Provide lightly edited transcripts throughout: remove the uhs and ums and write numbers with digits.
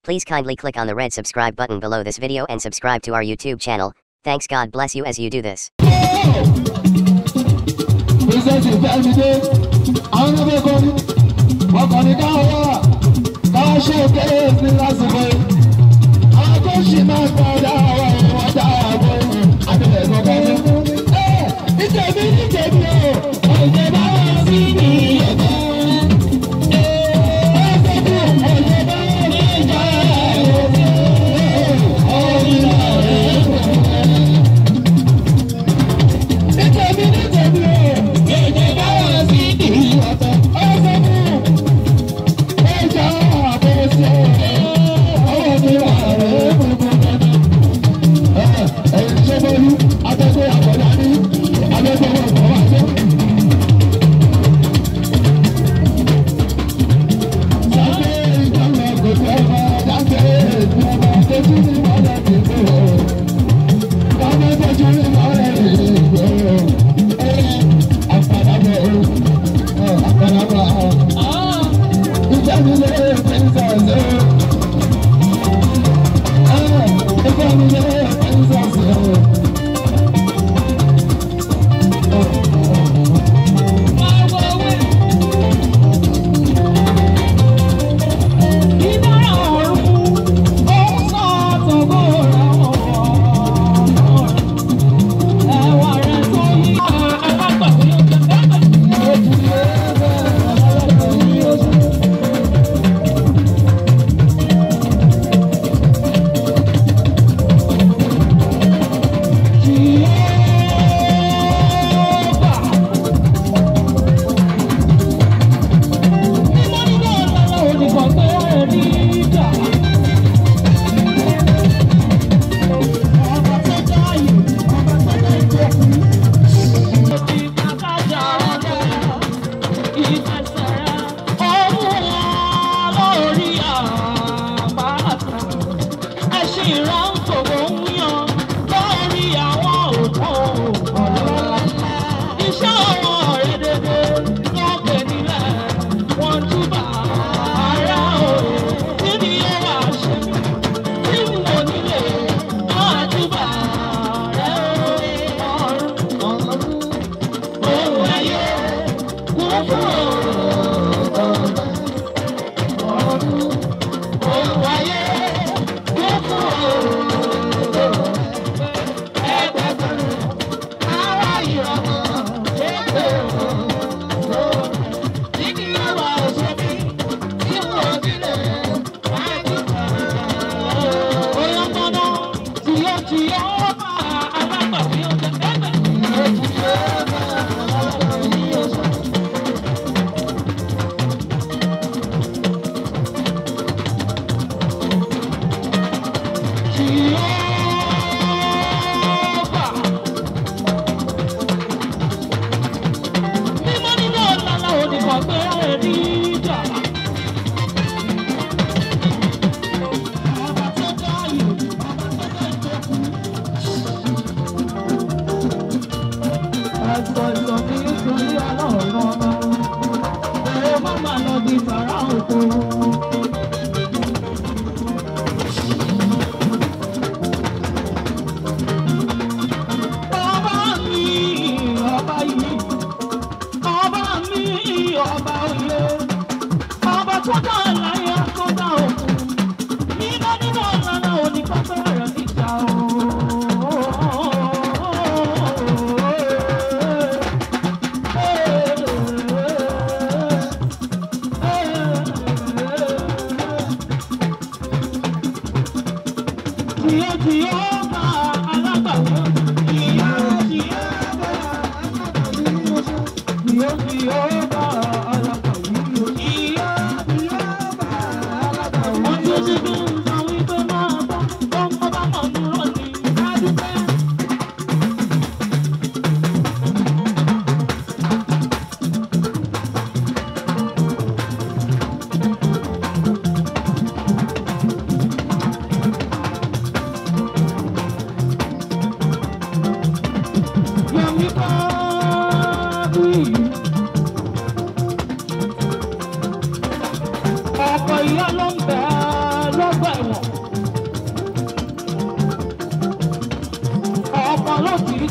Please kindly click on the red subscribe button below this video and subscribe to our YouTube channel. Thanks, God bless you as you do this.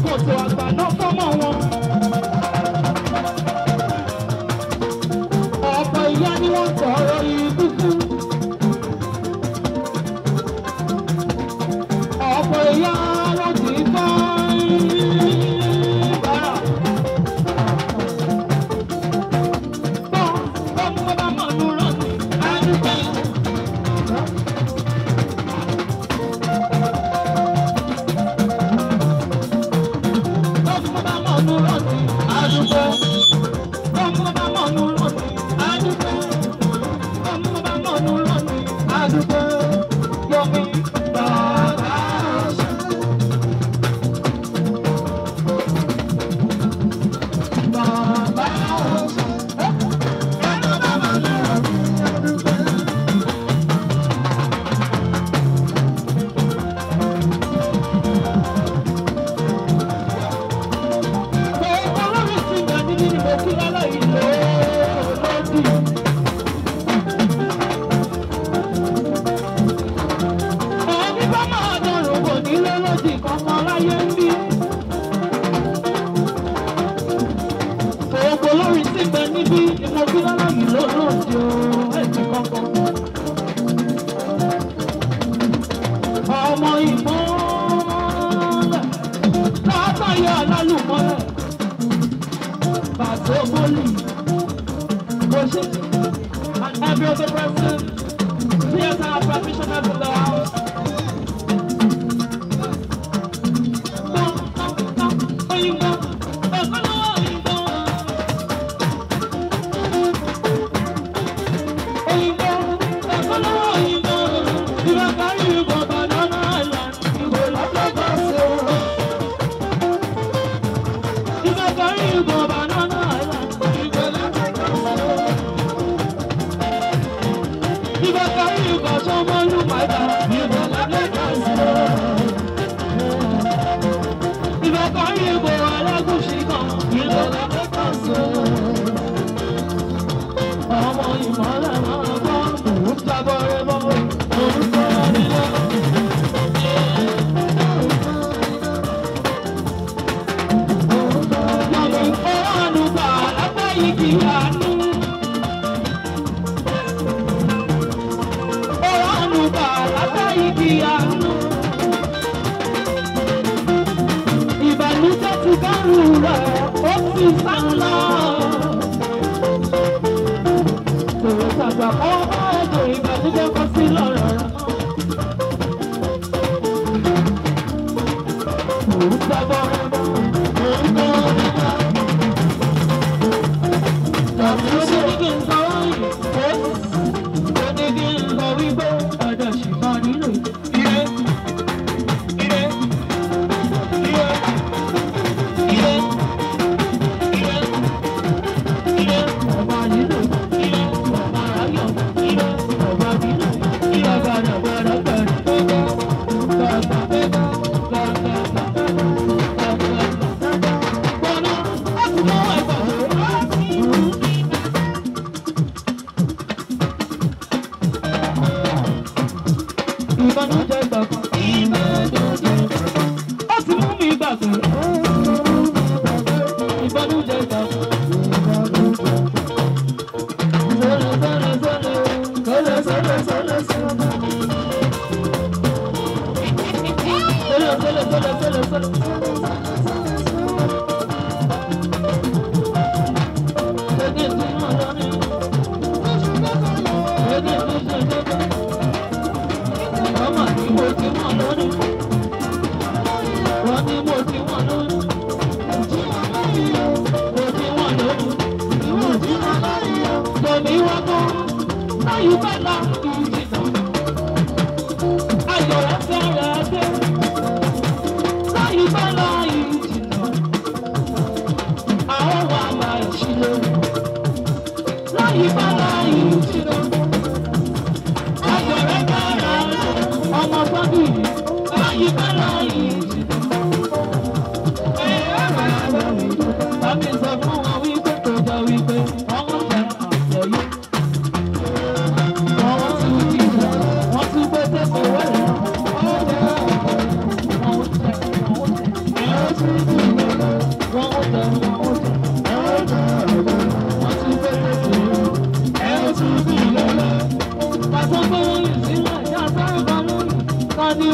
kòtò àgbà náà fọ́mọ wọn. Ọ̀pọ̀ ìyá ni wọ́n tọrọ ikú fún. Ọ̀pọ̀ ìyá wọn ti kọ́ ìbára. Bọ́mọ bá mọ̀ nù rán ní àdúgbò. Ọmọ ìmọ̀lẹ̀ látàyà lálùmọ́lẹ̀ pàṣẹ bọ́ọ̀lì kòṣe and every other person theatre practitioner to the house.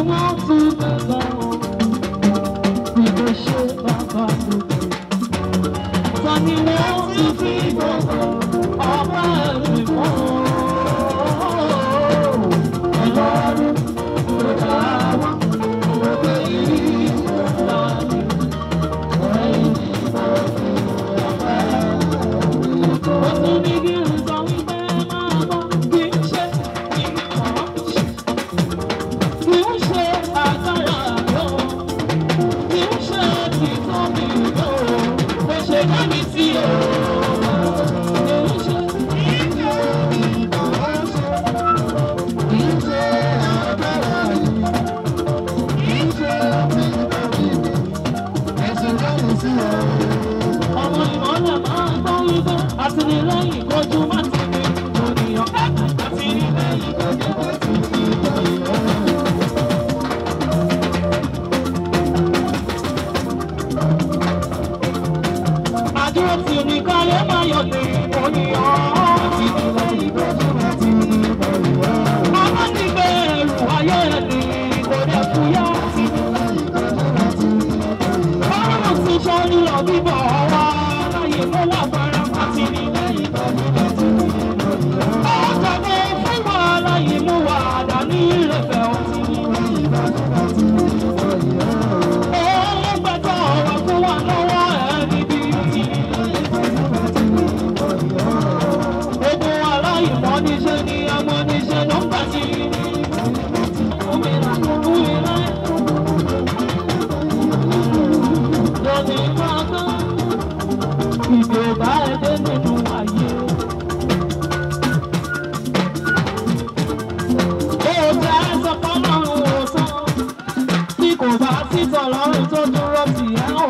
wọ́n tún gbẹ̀gbẹ̀ ìgbé ṣe bàbá lókè. Ta ni wọ́n tún fi gbogbo ọba ẹ̀mí mọ́? Ọlọ́run ló dá wa, òkè yìí lọ́ni. Ó tún ní kí n sọ wípé máa bọ́ kí n ṣe ìkàn ṣe. Kì í ṣe agbára yó, kì í ṣe títóbi yó, bó ṣe dá mi sí o. Kì í ṣe ìkàn ṣe, kì í ṣe agbára yìí, kì í ṣe títóbi yó, ẹ̀sùn dá mi sí o. Ọmọ ìmọ̀lẹ̀ máa ń gbọ́ wípé àtìlẹ́yìn kojú má ti ní ònìyàn. Àtìlẹ́yìn kojú má ti ní ònìyàn. Àdúró tí ní káyé máa yọ̀ ní ònìyàn. Àtìlẹ́yìn kojú má ti ní ònìyàn. Ọmọ ti gbé ẹrù ayé rẹ̀ ní kò dẹ̀ fúyà. Àtìlẹ́yìn kojú má ti ní ònìyàn. Ọlọ́run ti sọ nílò bíbọ̀ wá láyé mú wà fara. Àtìlẹ́yìn kojú má ti ní ònìyàn. Ọ̀jọ̀gbọ́n fún wa láyé mú wà dání ìrẹ̀fẹ̀ ọtí. Àtìlẹ́yìn kojú má ti ní ònìyàn. Ó gbẹ́jọ́ ọ̀rọ̀ fún wa lọ́wọ́ ẹni bí. Àtìlẹ́yìn kojú má ti ní ònìyàn. Ogun aláìmọ́ níṣẹ́ ni ọmọ níṣẹ́ ló ń gbà sí. Òmìnira òmìnira lónìí máa tán. Ìgbè bá ẹdẹ nínú ayé. Ó jẹ́ sọ fọ́lọ́run ò sàn. Tí kò bá sí tọ̀lọ́run tó dúró tì ẹ́ o.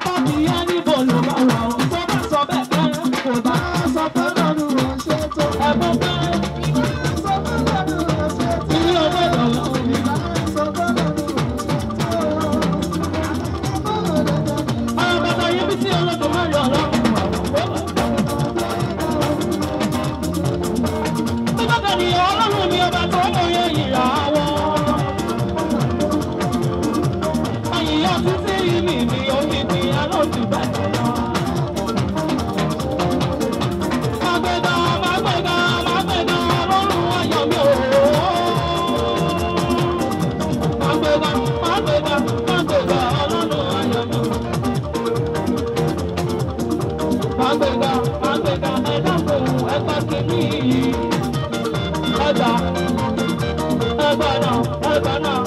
Bọ́ọ̀dì yẹn níbo ló bá wà ó? Tó bá sọ bẹ́ẹ̀ bẹ́ẹ̀, kò bá sọ pé lọ́run ò ṣe tó. Ẹ̀bùn bẹ́ẹ̀. Sọ pé lọ́run ò ṣe tó. Ilé ọgbẹ́ lọ́run mi. Sọ pé lọ́run ò ṣe tó. Ọ̀rọ̀ bàbá yẹn bí tí ọlọ́dún máa yọ ọlọ́run. Nígbàgbọ́ ni ọlọ́run mi ọba tó mọ yẹ ìràwọ̀. Àyíyá títí ìmì mi òkìkí alóòtú bẹ́ẹ̀ lọ. Mágbẹ́gà mágbẹ́gà mágbẹ́gà ọlọ́run ayọ̀ mi o. Mágbẹ́gà mágbẹ́gà mágbẹ́gà ọlọ́run ayọ̀ mi o. Mágbẹ́gà mágbẹ́gà ẹ̀dá fún ẹgbà kìíní yìí. Ẹgbà náà ẹgbà náà.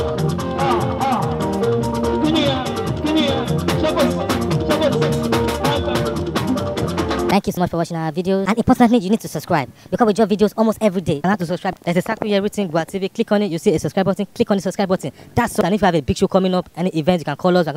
Thank you so much for watching our videos. And importantly, you need to subscribe because we drop videos almost every day. And how to subscribe? There's a circle here written Gua TV. Click on it. You see a subscribe button. Click on the subscribe button. That's all. And if you have a big show coming up, any event, you can call us.